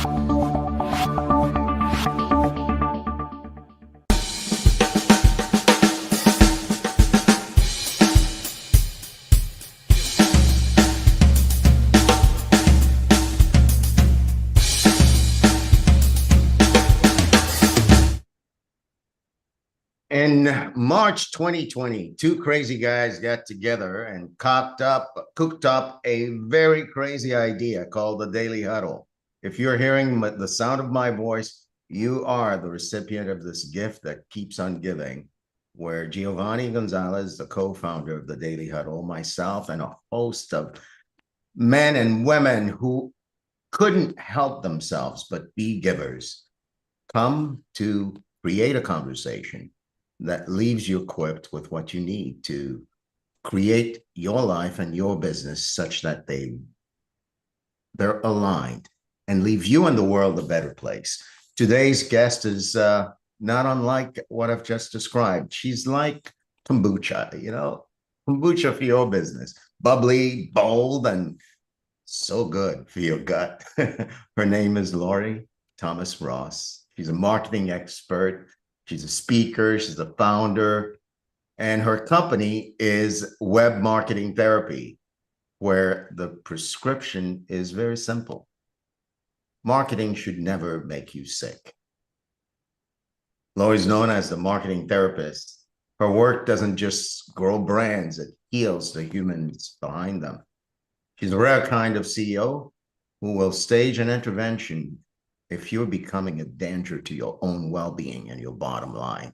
In March 2020, two crazy guys got together and cooked up a very crazy idea called the Daily Huddle. If you're hearing the sound of my voice, you are the recipient of this gift that keeps on giving, where Giovanni Gonzalez, the co-founder of the Daily Huddle, myself, and a host of men and women who couldn't help themselves but be givers, come to create a conversation that leaves you equipped with what you need to create your life and your business such that they're aligned and leave you and the world a better place. Today's guest is not unlike what I've just described. She's like kombucha, kombucha for your business. Bubbly, bold, and so good for your gut. Her name is Lorrie Thomas Ross. She's a marketing expert. She's a speaker. She's a founder. And her company is Web Marketing Therapy, where the prescription is very simple. Marketing should never make you sick. Lorrie's known as the marketing therapist. Her work doesn't just grow brands, it heals the humans behind them. She's a rare kind of CEO who will stage an intervention if you're becoming a danger to your own well-being and your bottom line.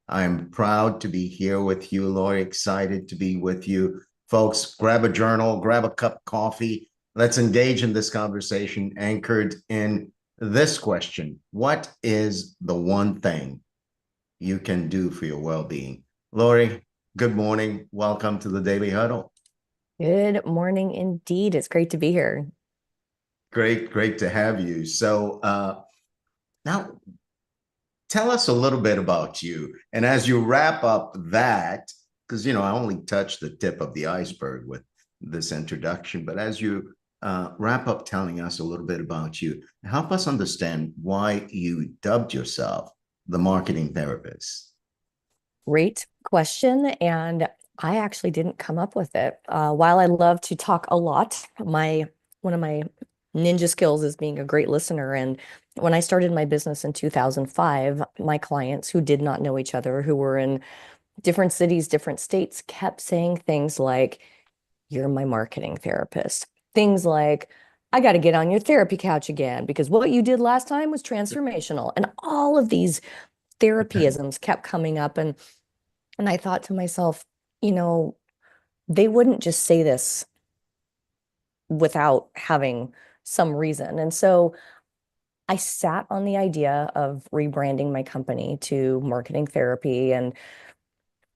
I'm proud to be here with you, Lorrie, excited to be with you. Folks, grab a journal, grab a cup of coffee. Let's engage in this conversation anchored in this question. What is the one thing you can do for your well-being? Lorrie, good morning. Welcome to the Daily Huddle. Good morning indeed. It's great to be here. Great to have you. So now tell us a little bit about you. And as you wrap up that, because, I only touched the tip of the iceberg with this introduction, but as you wrap up telling us a little bit about you, help us understand why you dubbed yourself the marketing therapist. Great question. And I actually didn't come up with it. While I love to talk a lot, one of my ninja skills is being a great listener. And when I started my business in 2005, my clients who did not know each other, who were in different cities, different states, kept saying things like, "You're my marketing therapist." Things like, "I got to get on your therapy couch again because what you did last time was transformational." And all of these therapyisms kept coming up. And I thought to myself, they wouldn't just say this without having some reason. And so I sat on the idea of rebranding my company to marketing therapy. And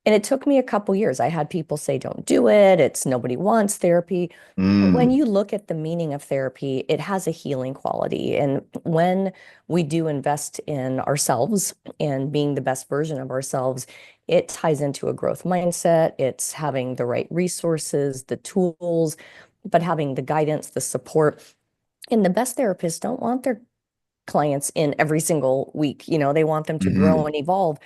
it took me a couple years. I had people say, "Don't do it. It's nobody wants therapy." When you look at the meaning of therapy, it has a healing quality. And when we do invest in ourselves and being the best version of ourselves, it ties into a growth mindset. It's having the right resources, the tools, but having the guidance, the support. And the best therapists don't want their clients in every single week. They want them to grow and evolve.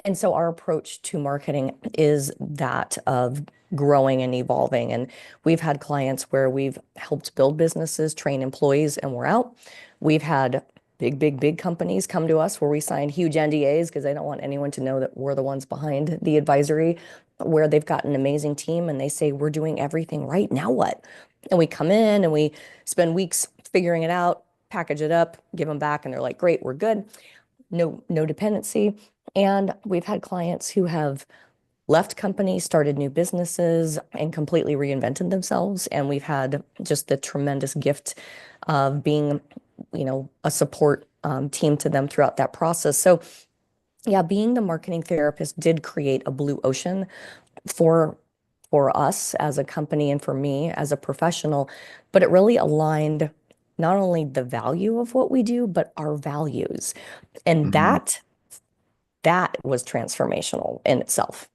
And so our approach to marketing is that of growing and evolving. And we've had clients where we've helped build businesses, train employees, and we're out. We've had big companies come to us where we signed huge NDAs because they don't want anyone to know that we're the ones behind the advisory, where they've got an amazing team and they say, "We're doing everything right. Now what?" And we come in and we spend weeks figuring it out, package it up, give them back, and they're like, "Great, we're good." No dependency. And we've had clients who have left companies, started new businesses, and completely reinvented themselves. And we've had just the tremendous gift of being, a support team to them throughout that process. So yeah, being the marketing therapist did create a blue ocean for us as a company and for me as a professional, but it really aligned not only the value of what we do, but our values. And that was transformational in itself.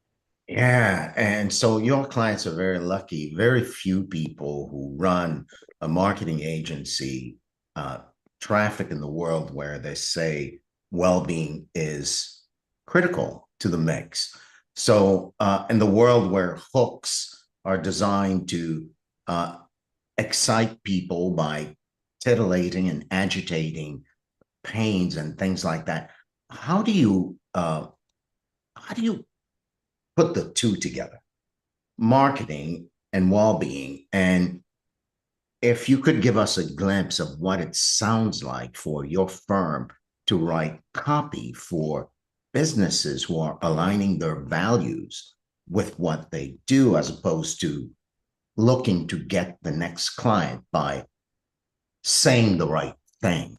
Yeah. And so your clients are very lucky. Very few people who run a marketing agency traffic in the world where they say well-being is critical to the mix. So in the world where hooks are designed to uh, excite people by titillating and agitating pains and things like that, how do you how do you put the two together, marketing and well-being? And if you could give us a glimpse of what it sounds like for your firm to write copy for businesses who are aligning their values with what they do, as opposed to looking to get the next client by saying the right thing.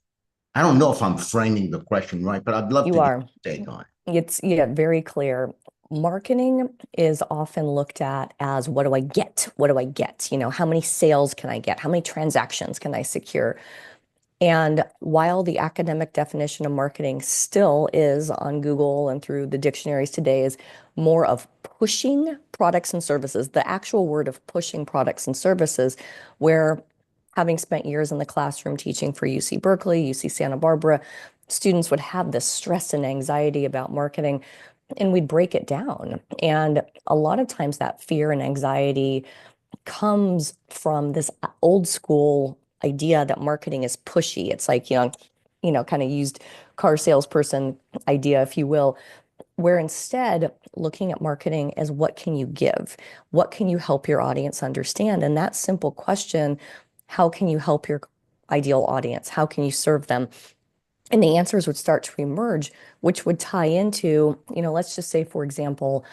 I don't know if I'm framing the question right, but I'd love You to get are. your take on it. It's, yeah, very clear. Marketing is often looked at as what do I get? What do I get? How many sales can I get? How many transactions can I secure? And while the academic definition of marketing still is on Google and through the dictionaries today is more of pushing products and services, the actual word of pushing products and services, where having spent years in the classroom teaching for UC Berkeley, UC Santa Barbara, students would have this stress and anxiety about marketing, and we'd break it down. And a lot of times that fear and anxiety comes from this old school idea that marketing is pushy. It's like, kind of used car salesperson idea, if you will, where instead looking at marketing as what can you give? What can you help your audience understand? And that simple question, how can you help your ideal audience? How can you serve them? And the answers would start to emerge, which would tie into, let's just say, for example,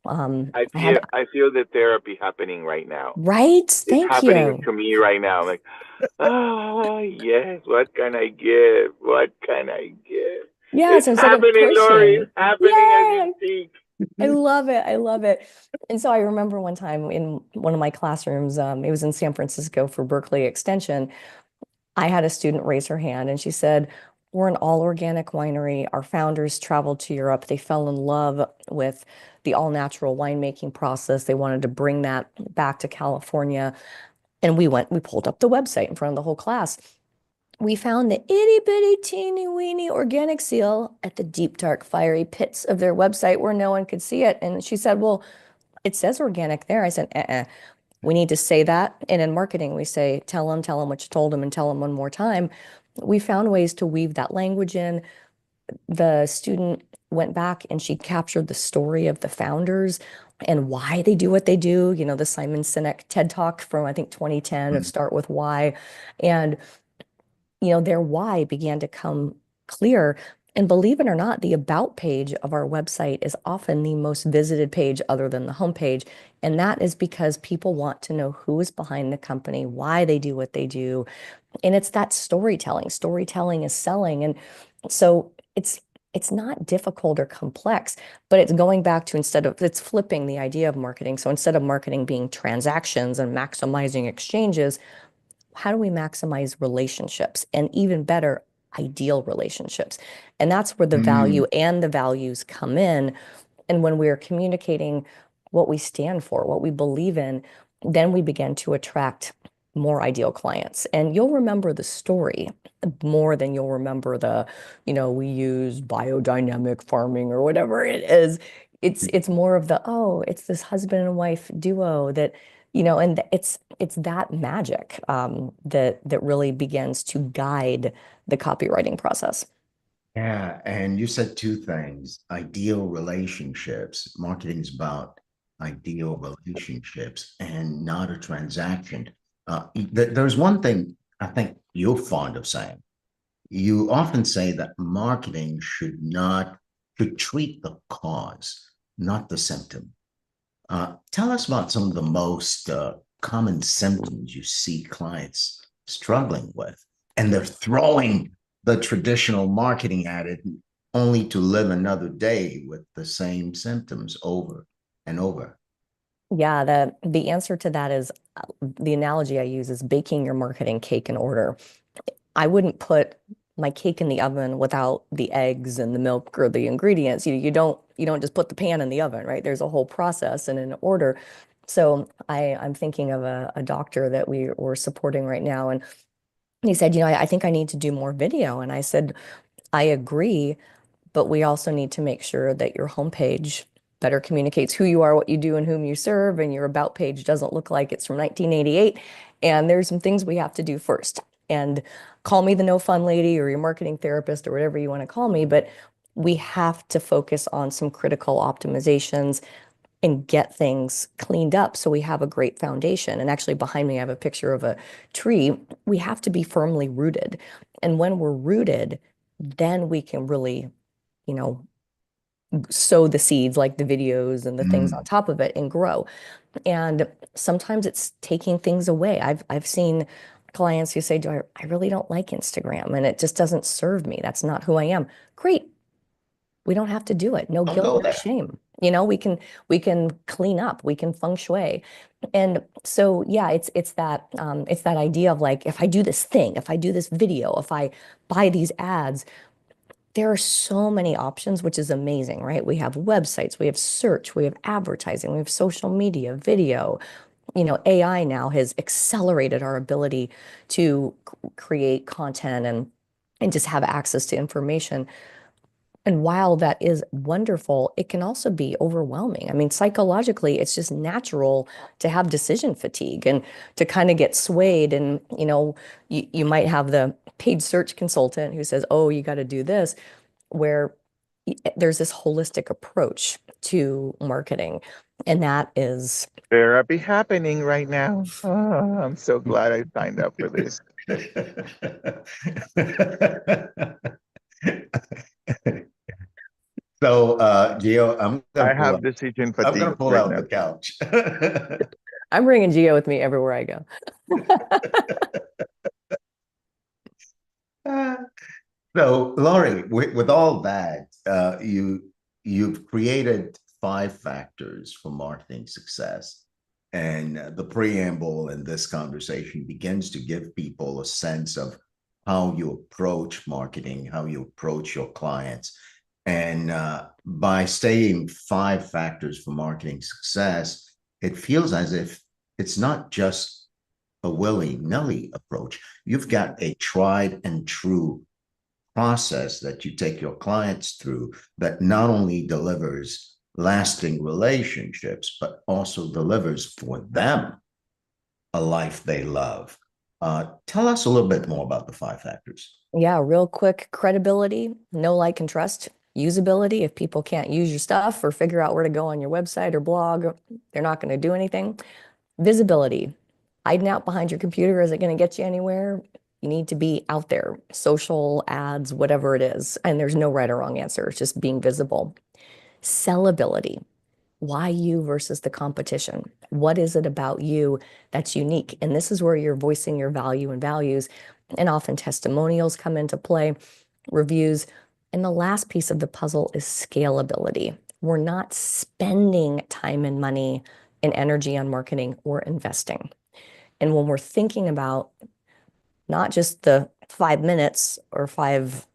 I had, I feel the therapy happening right now. right? It's Thank happening you. to me right now. I'm like, ah, yes. What can I give? What can I give? Yeah, It's so instead of happening, Lori. pushing, It's happening as you yay, speak. I love it. I love it. And so I remember one time in one of my classrooms, it was in San Francisco for Berkeley Extension. I had a student raise her hand and she said, we're an all organic winery. Our founders traveled to Europe. They fell in love with the all natural winemaking process. They wanted to bring that back to California. And we pulled up the website in front of the whole class. We found the itty bitty teeny weeny organic seal at the deep, dark, fiery pits of their website where no one could see it. And she said, well, it says organic there. I said, we need to say that. And in marketing, we say, tell them what you told them and tell them one more time. We found ways to weave that language in. The student went back and she captured the story of the founders and why they do what they do. The Simon Sinek TED Talk from, I think, 2010 of Start With Why. And their why began to come clear. And believe it or not, the about page of our website is often the most visited page other than the homepage. And that is because people want to know who is behind the company, why they do what they do. And it's that storytelling. Storytelling is selling. And so it's not difficult or complex, but it's going back to it's flipping the idea of marketing. So instead of marketing being transactions and maximizing exchanges, how do we maximize relationships and even better, ideal relationships? And that's where the value Mm, and the values come in. And when we're communicating what we stand for, what we believe in, then we begin to attract more ideal clients. And you'll remember the story more than you'll remember we use biodynamic farming or whatever it is. It's more of it's this husband and wife duo that, and it's that magic that really begins to guide the copywriting process. yeah, and you said two things: ideal relationships. Marketing is about ideal relationships and not a transaction. There's one thing I think you're fond of saying. You often say that marketing should treat the cause, not the symptom. Tell us about some of the most common symptoms you see clients struggling with, and they're throwing the traditional marketing at it only to live another day with the same symptoms over and over. Yeah, the answer to that is the analogy I use is baking your marketing cake in order. I wouldn't put my cake in the oven without the eggs and the milk or the ingredients. You don't just put the pan in the oven, right? There's a whole process and an order. So I'm thinking of a doctor that we were supporting right now, and he said, I think I need to do more video. And I said, I agree, but we also need to make sure that your homepage better communicates who you are, what you do, and whom you serve, and your about page doesn't look like it's from 1988. And there's some things we have to do first. And call me the no fun lady or your marketing therapist or whatever you want to call me, but we have to focus on some critical optimizations and get things cleaned up so we have a great foundation. And actually, behind me, I have a picture of a tree. We have to be firmly rooted. And when we're rooted, then we can really, you know, sow the seeds like the videos and the things on top of it and grow. And sometimes it's taking things away. I've seen clients who say, I really don't like Instagram and it just doesn't serve me. That's not who I am. Great. We don't have to do it. No Don't guilt, go no there. shame. We can clean up, we can feng shui. And so yeah, it's that idea of like, if I do this thing, if I do this video, if I buy these ads, there are so many options, which is amazing, right? We have websites, we have search, we have advertising, we have social media, video. AI now has accelerated our ability to create content and just have access to information. And while that is wonderful, it can also be overwhelming. I mean, psychologically, it's just natural to have decision fatigue and to kind of get swayed. And, you might have the paid search consultant who says, oh, you got to do this, where there's this holistic approach to marketing. And that is, Therapy happening right now. Oh, I'm so glad I signed up for this. So, Gio, I have decision I'm gonna fatigue pull right out now. the couch. I'm bringing Gio with me everywhere I go. So, Lorrie, with all that, you've created 5 factors for marketing success, and the preamble in this conversation begins to give people a sense of how you approach marketing, how you approach your clients, and by stating 5 factors for marketing success, it feels as if it's not just a willy-nilly approach. You've got a tried and true process that you take your clients through that not only delivers lasting relationships, but also delivers for them a life they love. Tell us a little bit more about the 5 factors. Yeah, real quick, credibility, know, like, and trust. Usability, if people can't use your stuff or figure out where to go on your website or blog, they're not going to do anything. Visibility, hiding out behind your computer isn't going to get you anywhere. You need to be out there, social ads, whatever it is. And there's no right or wrong answer. It's just being visible. Sellability, why you versus the competition? What is it about you that's unique? And this is where you're voicing your value and values. And often testimonials come into play, reviews. And the last piece of the puzzle is scalability. We're not spending time and money and energy on marketing, we're investing. And when we're thinking about not just the 5 minutes or 5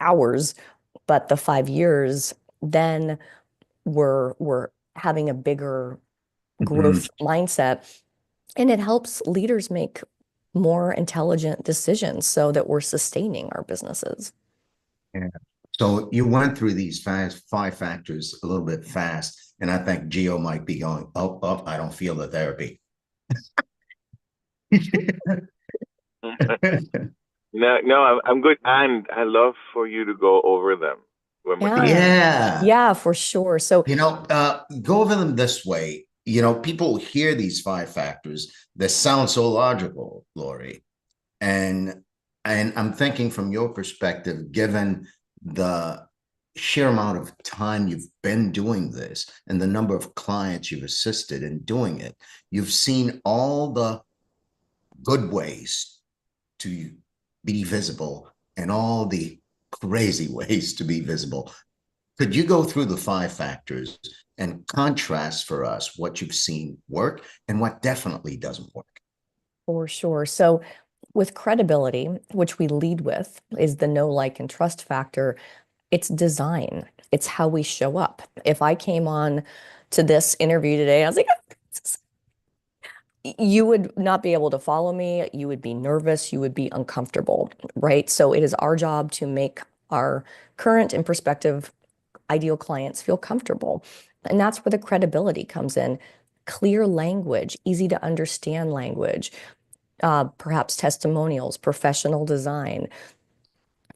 hours, but the 5 years, then we're having a bigger growth mindset. And it helps leaders make more intelligent decisions so that we're sustaining our businesses. Yeah. So you went through these 5 factors a little bit fast, and I think Gio might be going, oh, I don't feel the therapy. No, I'm good. And I love for you to go over them when we're done. Yeah, for sure. So, go over them this way. People hear these 5 factors that sound so logical, Lorrie. And I'm thinking from your perspective, given the sheer amount of time you've been doing this and the number of clients you've assisted in doing it, you've seen all the good ways to be visible and all the crazy ways to be visible. Could you go through the 5 factors and contrast for us what you've seen work and what definitely doesn't work? for sure. So, with credibility, which we lead with, is the know, like, and trust factor. It's design. It's how we show up. If I came on to this interview today, I was like, You would not be able to follow me. You would be nervous. You would be uncomfortable, right? So it is our job to make our current and prospective ideal clients feel comfortable. And that's where the credibility comes in. Clear language, easy to understand language, perhaps testimonials, professional design.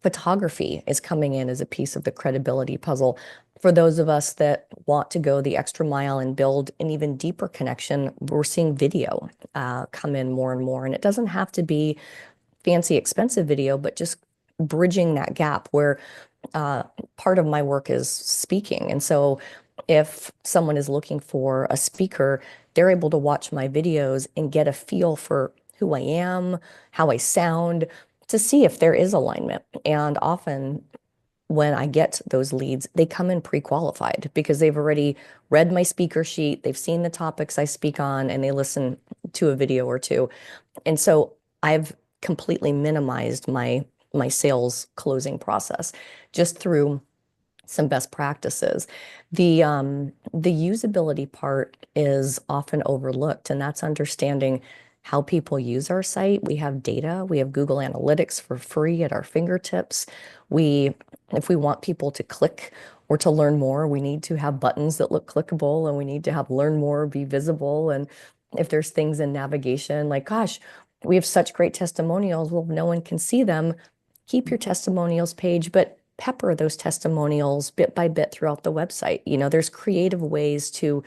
Photography is coming in as a piece of the credibility puzzle. For those of us that want to go the extra mile and build an even deeper connection, we're seeing video come in more and more. And it doesn't have to be fancy, expensive video, but just bridging that gap where uh, part of my work is speaking. And so if someone is looking for a speaker, they're able to watch my videos and get a feel for who I am, how I sound, to see if there is alignment. And often when I get those leads, they come in pre-qualified because they've already read my speaker sheet, they've seen the topics I speak on, and they listen to a video or two. And so I've completely minimized my sales closing process just through some best practices. The usability part is often overlooked, and that's understanding how people use our site. We have data, we have Google Analytics for free at our fingertips. If we want people to click or to learn more, we need to have buttons that look clickable, and we need to have learn more be visible. And if there's things in navigation, like, gosh, we have such great testimonials, well, no one can see them. Keep your testimonials page, but pepper those testimonials bit by bit throughout the website. There's creative ways to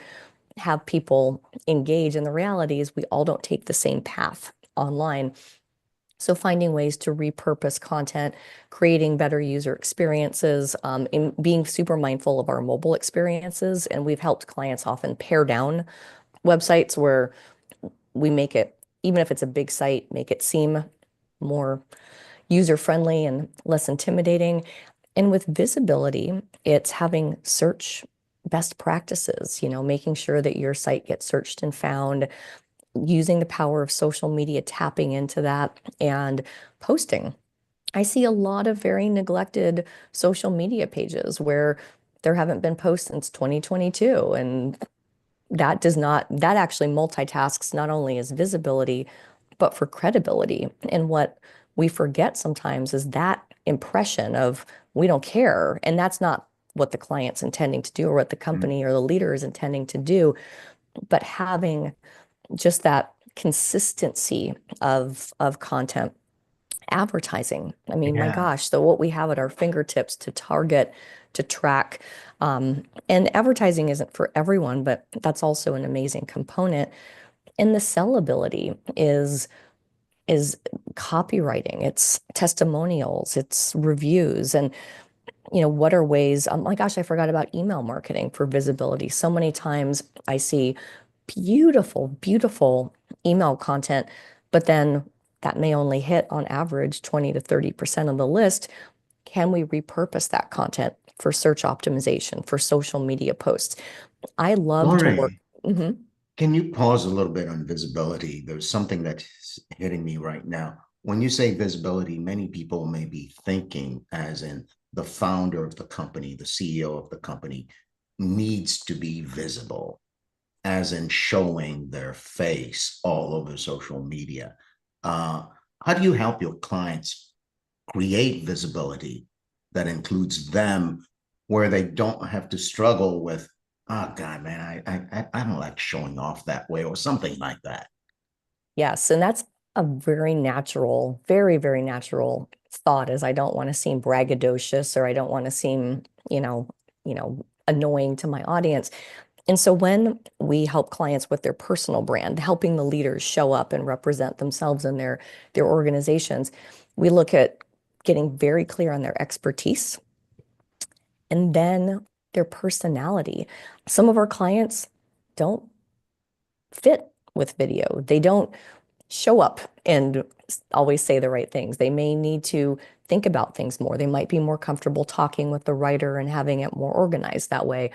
have people engage. And the reality is we all don't take the same path online. So finding ways to repurpose content, creating better user experiences, and being super mindful of our mobile experiences. And we've helped clients often pare down websites where we make it, even if it's a big site, make it seem more user-friendly and less intimidating. And with visibility, it's having search best practices, making sure that your site gets searched and found, using the power of social media, tapping into that, and posting. I see a lot of very neglected social media pages where there haven't been posts since 2022. And that actually multitasks not only as visibility, but for credibility. And what we forget sometimes is that impression of we don't care. And that's not what the client's intending to do or what the company or the leader is intending to do. But having just that consistency of content. Advertising. I mean, my Yeah. gosh, so what we have at our fingertips to target, to track. And advertising isn't for everyone, but that's also an amazing component. And the sellability is copywriting, it's testimonials, it's reviews, and what are ways, oh my gosh, I forgot about email marketing for visibility. So many times I see beautiful, beautiful email content, but then that may only hit on average 20 to 30% of the list. Can we repurpose that content for search optimization, for social media posts? I love to work. Lorrie, Mhm. can you pause a little bit on visibility? There's something that's hitting me right now. When you say visibility, many people may be thinking, as in the founder of the company, the CEO of the company, needs to be visible, as in showing their face all over social media. Uh, how do you help your clients create visibility that includes them, where they don't have to struggle with, oh God, man, I don't like showing off that way, or something like that? Yes, and that's a very natural, very, very natural thought is I don't want to seem braggadocious or I don't want to seem, annoying to my audience. And so when we help clients with their personal brand, helping the leaders show up and represent themselves and their organizations, we look at getting very clear on their expertise and then their personality. Some of our clients don't fit with video. They don't show up and always say the right things. They may need to think about things more. They might be more comfortable talking with the writer and having it more organized that way,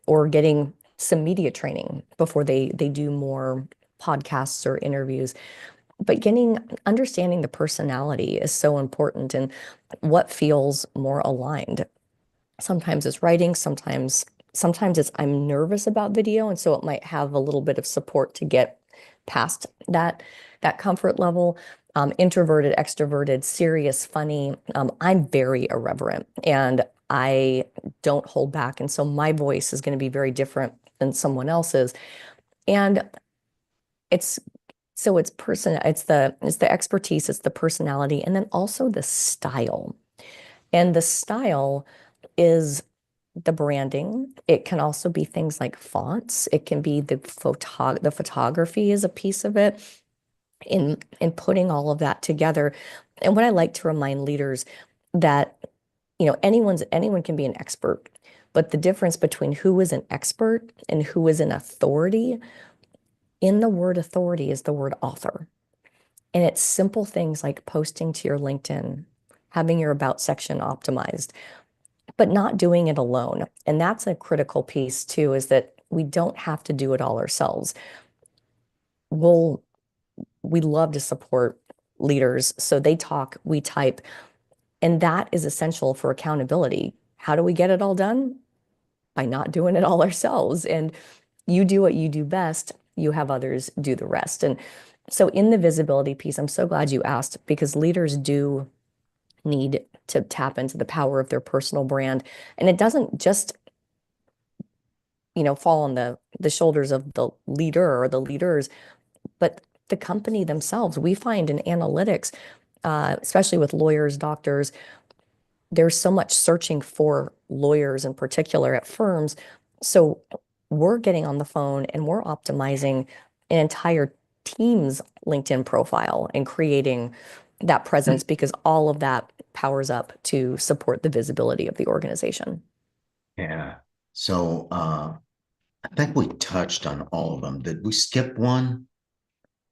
or getting some media training before they do more podcasts or interviews. But understanding the personality is so important and what feels more aligned. Sometimes it's writing, sometimes it's I'm nervous about video, and so it might have a little bit of support to get past that comfort level. Introverted, extroverted, serious, funny. I'm very irreverent and I don't hold back. And so my voice is going to be very different than someone else's. And it's it's the expertise, it's the personality, and then also the style. And the style is the branding. It can also be things like fonts. It can be the photography is a piece of it in putting all of that together. And what I like to remind leaders that, anyone can be an expert, but the difference between who is an expert and who is an authority in the word authority is the word author. And it's simple things like posting to your LinkedIn, having your about section optimized, but not doing it alone. And that's a critical piece too, is that we don't have to do it all ourselves. We love to support leaders. So they talk, we type, and that is essential for accountability. How do we get it all done? By not doing it all ourselves. And you do what you do best, you have others do the rest. And so in the visibility piece, I'm so glad you asked because leaders do need to tap into the power of their personal brand. And it doesn't just, fall on the shoulders of the leader or the leaders, but the company themselves. We find in analytics, especially with lawyers, doctors, there's so much searching for lawyers in particular at firms. So we're getting on the phone and we're optimizing an entire team's LinkedIn profile and creating that presence because all of that powers up to support the visibility of the organization. Yeah. So I think we touched on all of them. Did we skip one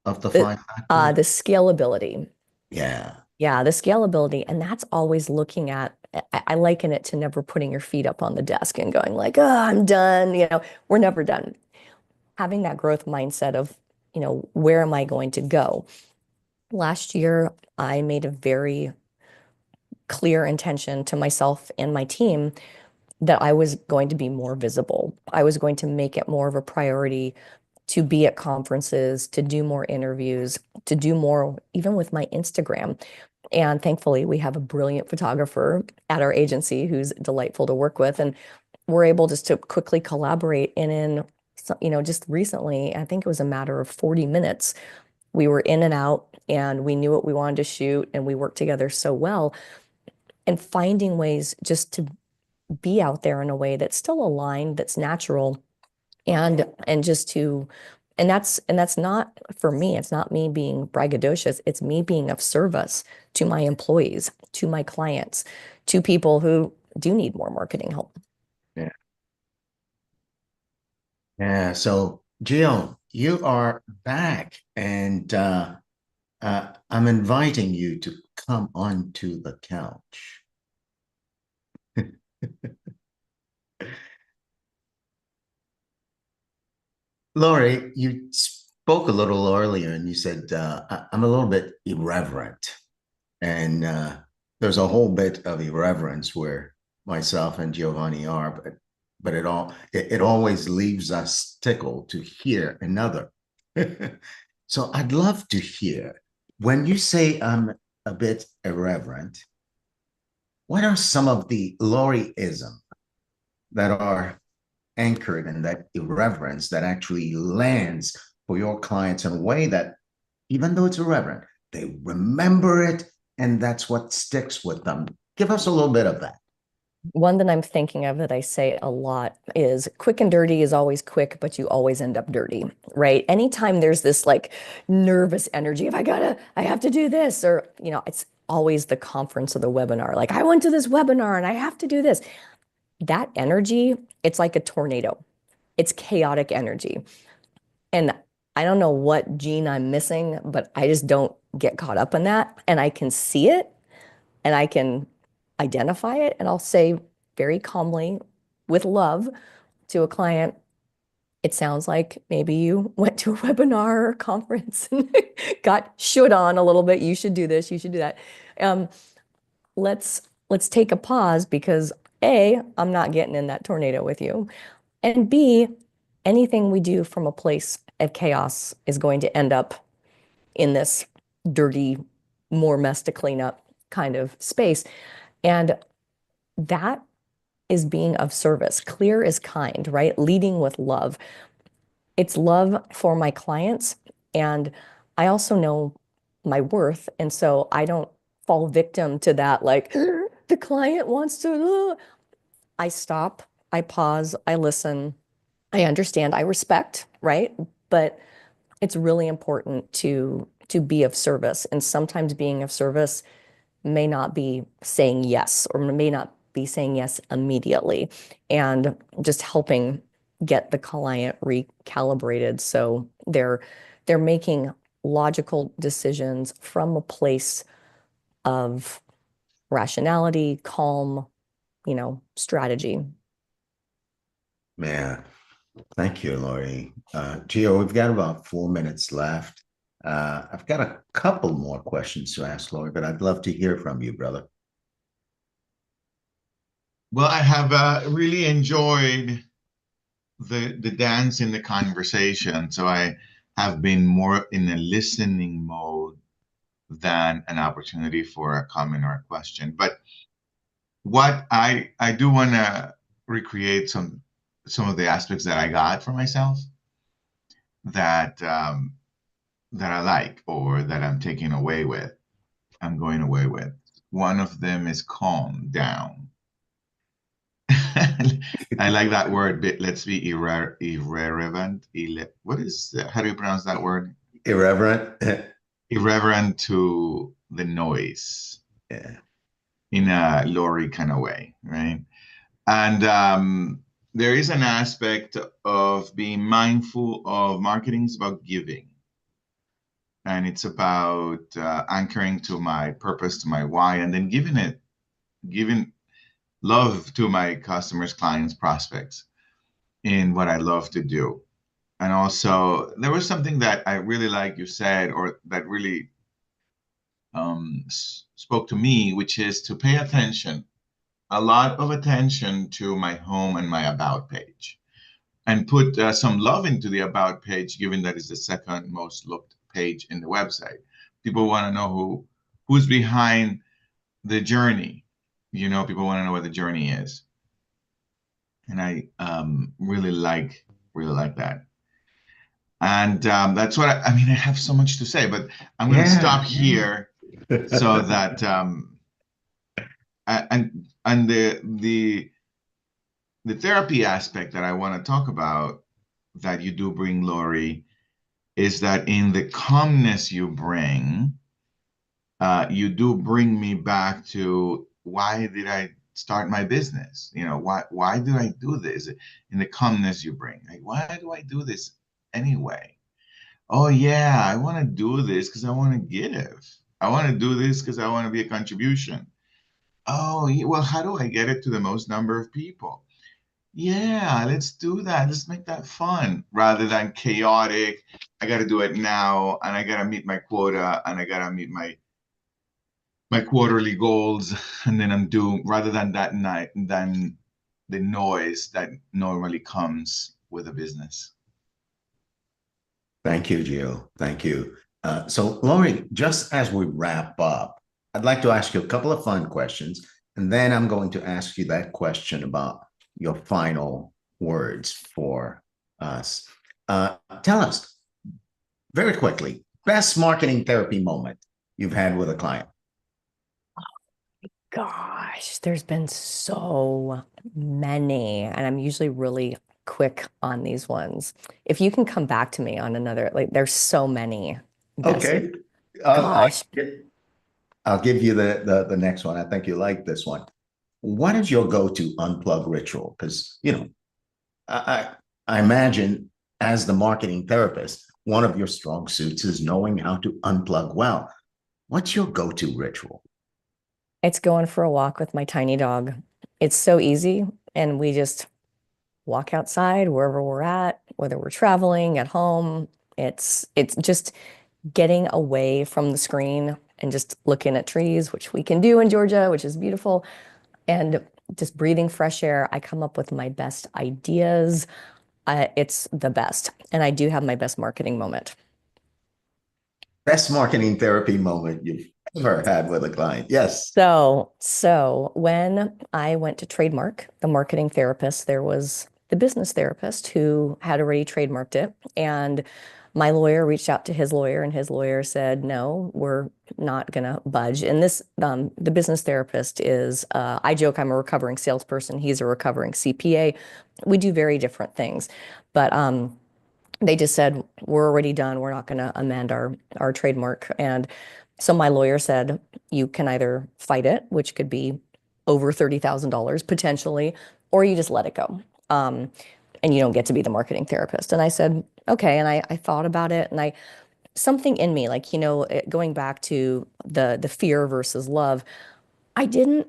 of the five factors? The scalability. Yeah. Yeah, the scalability. And that's always looking at, I liken it to never putting your feet up on the desk and going like, oh, I'm done. We're never done. Having that growth mindset of, where am I going to go? Last year, I made a very clear intention to myself and my team that I was going to be more visible. I was going to make it more of a priority to be at conferences, to do more interviews, to do more, even with my Instagram. And thankfully, we have a brilliant photographer at our agency who's delightful to work with. And we're able just to quickly collaborate. And just recently, I think it was a matter of 40 minutes, we were in and out and we knew what we wanted to shoot and we worked together so well. And finding ways just to be out there in a way that's still aligned, that's natural, and just to and that's not for me, it's not me being braggadocious, it's me being of service to my employees, to my clients, to people who do need more marketing help. Yeah. Yeah. So Jill, you are back and I'm inviting you to come onto the couch. Lorrie, you spoke a little earlier and you said, I'm a little bit irreverent. And there's a whole bit of irreverence where myself and Giovanni are, but it always leaves us tickled to hear another. So I'd love to hear when you say I'm a bit irreverent, what are some of the Lorrie-ism that are anchored in that irreverence that actually lands for your clients in a way that, even though it's irreverent, they remember it and that's what sticks with them? Give us a little bit of that. One that I'm thinking of that I say a lot is quick and dirty is always quick, but you always end up dirty, right? Anytime there's this like nervous energy, if I have to do this, or, it's always the conference or the webinar. Like I went to this webinar and I have to do this. That energy, it's like a tornado. It's chaotic energy. And I don't know what gene I'm missing, but I just don't get caught up in that. And I can see it and I can identify it. And I'll say very calmly, with love, to a client, it sounds like maybe you went to a webinar or conference and got should on a little bit. You should do this, you should do that. Let's take a pause because A, I'm not getting in that tornado with you. And B, anything we do from a place of chaos is going to end up in this dirty, more mess to clean up kind of space. And that is being of service. Clear is kind, right? Leading with love. It's love for my clients. And I also know my worth. And so I don't fall victim to that, like, the client wants to. I stop, I pause, I listen, I understand, I respect, right? But it's really important to be of service. And sometimes being of service may not be saying yes, or may not be saying yes immediately, and just helping get the client recalibrated so they're making logical decisions from a place of rationality, calm, strategy. Man, thank you, Lorrie. Gio, we've got about 4 minutes left. I've got a couple more questions to ask Lorrie, but I'd love to hear from you, brother. Well, I have really enjoyed the dance in the conversation. So I have been more in a listening mode than an opportunity for a comment or a question. But what I do want to recreate some of the aspects that I got for myself that that I like, or that I'm taking away with, I'm going away with. One of them is calm down. I like that word, but let's be irreverent. What is how do you pronounce that word? Irreverent. Irreverent to the noise. Yeah. In a Lorrie kind of way, right? And there is an aspect of being mindful of marketing is about giving. And it's about anchoring to my purpose, to my why, and then giving love to my customers, clients, prospects in what I love to do. And also, there was something that I really like you said, or that really spoke to me, which is to pay attention, a lot of attention to my home and my about page, and put some love into the about page, given that it's the second most looked page in the website. People want to know who's behind the journey. People want to know what the journey is. And I really like that. And that's what I mean. I have so much to say, but I'm going to stop here so that and the therapy aspect that I want to talk about that you do bring, Lorrie, is that in the calmness you bring, you do bring me back to why did I start my business? Why do I do this? In the calmness you bring, like, why do I do this anyway? Oh yeah, I want to do this because I want to give. I want to do this because I want to be a contribution. Oh, well, how do I get it to the most number of people? Yeah, let's do that. Let's make that fun rather than chaotic. I got to do it now, and I got to meet my quota, and I got to meet my quarterly goals, and then I'm doomed. Rather than than the noise that normally comes with a business. Thank you, Gio. Thank you. So, Lorrie, just as we wrap up, I'd like to ask you a couple of fun questions, and then I'm going to ask you that question about your final words for us. Tell us very quickly, best marketing therapy moment you've had with a client. Gosh, there's been so many, and I'm usually really quick on these ones. If you can come back to me on another, like, there's so many. Okay. Gosh. I'll give you the next one. I think you like this one. What is your go-to unplug ritual? Because, I imagine as the marketing therapist, one of your strong suits is knowing how to unplug well. What's your go-to ritual? It's going for a walk with my tiny dog. It's so easy, and we just walk outside wherever we're at, whether we're traveling, at home. It's just getting away from the screen and just looking at trees, which we can do in Georgia, which is beautiful, and just breathing fresh air. I come up with my best ideas. it's the best. And I do have my best marketing moment. Best marketing therapy moment you've ever had with a client. Yes. So when I went to trademark the marketing therapist, there was the business therapist who had already trademarked it. And my lawyer reached out to his lawyer, and his lawyer said, no, we're not gonna budge. And this, the business therapist is, I joke, I'm a recovering salesperson. He's a recovering CPA. We do very different things, but they just said, we're already done. We're not going to amend our trademark. And so my lawyer said, you can either fight it, which could be over $30,000 potentially, or you just let it go. And you don't get to be the marketing therapist. And I said, okay. And I thought about it, and something in me, like, going back to the fear versus love, I didn't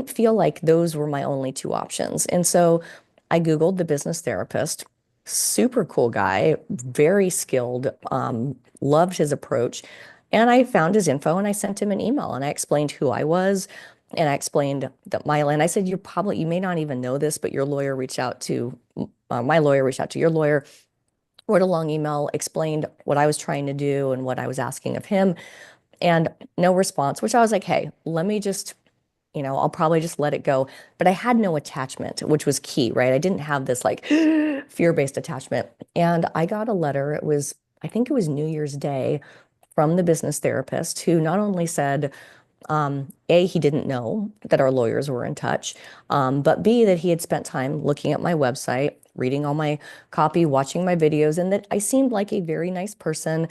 feel like those were my only two options. And so I Googled the business therapist, super cool guy, very skilled, loved his approach. And I found his info and I sent him an email, and I explained who I was. And I explained that and I said, you may not even know this, but your lawyer reached out to, my lawyer reached out to your lawyer, wrote a long email, explained what I was trying to do and what I was asking of him, and no response, which I was like, hey, let me just, I'll probably just let it go. But I had no attachment, which was key, right? I didn't have this like fear-based attachment. And I got a letter. I think it was New Year's Day, from the business therapist, who not only said, A, he didn't know that our lawyers were in touch, but B, that he had spent time looking at my website, reading all my copy, watching my videos, and that I seemed like a very nice person,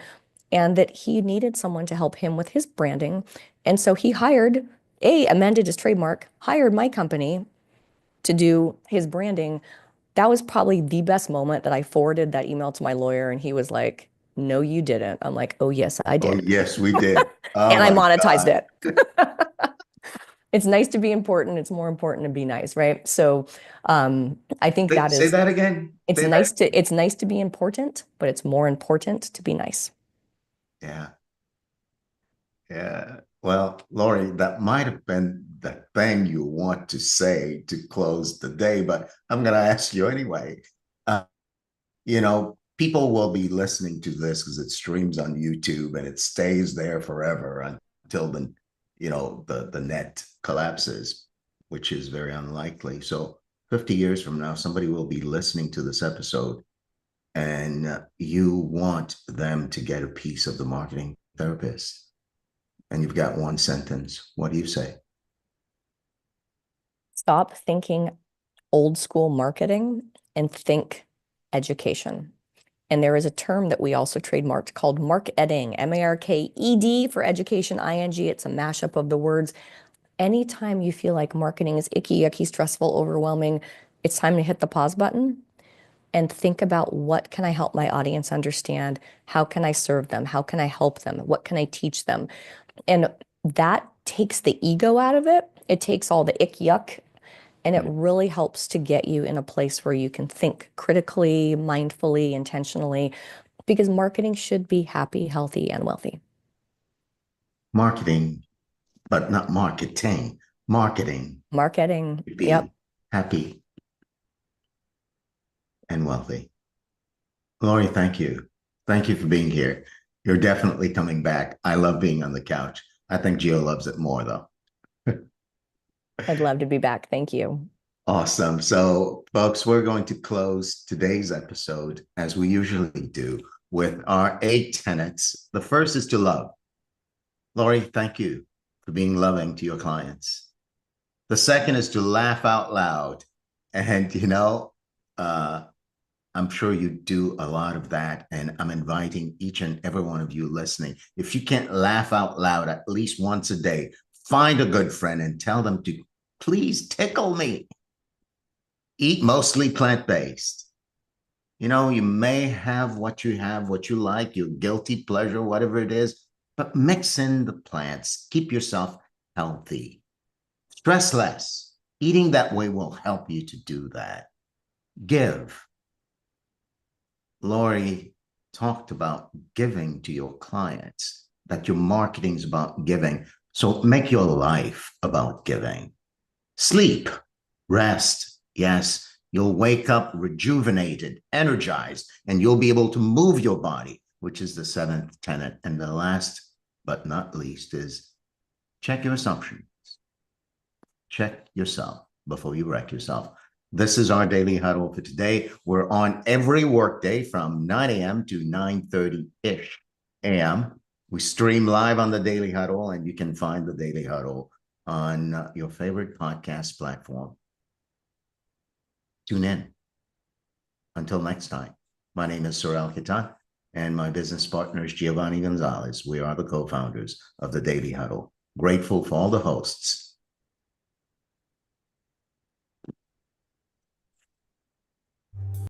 and that he needed someone to help him with his branding. And so he amended his trademark, hired my company to do his branding. That was probably the best moment that I forwarded that email to my lawyer, and he was like, no, you didn't. I'm like, oh, yes, I Oh, did. yes, we did. Oh, And I my monetized God. it. It's nice to be important. It's more important to be nice, right? So I think Say that again. it's Say nice that. it's nice to be important, but it's more important to be nice. Yeah. Yeah. Well, Lorrie, that might have been the thing you want to say to close the day, but I'm going to ask you anyway. People will be listening to this because it streams on YouTube and it stays there forever until the net collapses, which is very unlikely. So 50 years from now, somebody will be listening to this episode, and you want them to get a piece of the marketing therapist. And you've got one sentence. What do you say? Stop thinking old school marketing and think education. And there is a term that we also trademarked called marketing, MARKED for education, ING. It's a mashup of the words. Anytime you feel like marketing is icky, yucky, stressful, overwhelming, it's time to hit the pause button and think about, what can I help my audience understand? How can I serve them? How can I help them? What can I teach them? And that takes the ego out of it. It takes all the ick yuck, and it really helps to get you in a place where you can think critically, mindfully, intentionally, because marketing should be happy, healthy, and wealthy. Marketing, but not marketing. Marketing. Marketing. Be Yep. happy and wealthy. Lorrie, thank you. Thank you for being here. You're definitely coming back. I love being on the couch. I think Gio loves it more, though. I'd love to be back. Thank you. Awesome. So, folks, we're going to close today's episode, as we usually do, with our 8 tenets. The first is to love. Lorrie, thank you for being loving to your clients. The second is to laugh out loud. And, I'm sure you do a lot of that. And I'm inviting each and every one of you listening, if you can't laugh out loud at least once a day, find a good friend and tell them to please tickle me. Eat mostly plant-based. You may have what you like, your guilty pleasure, whatever it is, but mix in the plants. Keep yourself healthy. Stress less. Eating that way will help you to do that. Give. Lorrie talked about giving to your clients, that your marketing is about giving. So make your life about giving. Sleep, rest. Yes, You'll wake up rejuvenated, energized, and you'll be able to move your body, which is the seventh tenet. And the last but not least is check your assumptions. Check yourself before you wreck yourself. This is our daily huddle for today. We're on every workday from 9 a.m. to 9:30-ish a.m. We stream live on the Daily Huddle, and you can find the Daily Huddle on your favorite podcast platform. Tune in. Until next time, my name is Sorel Kitan, and my business partner is Giovanni Gonzalez. We are the co-founders of the Daily Huddle. Grateful for all the hosts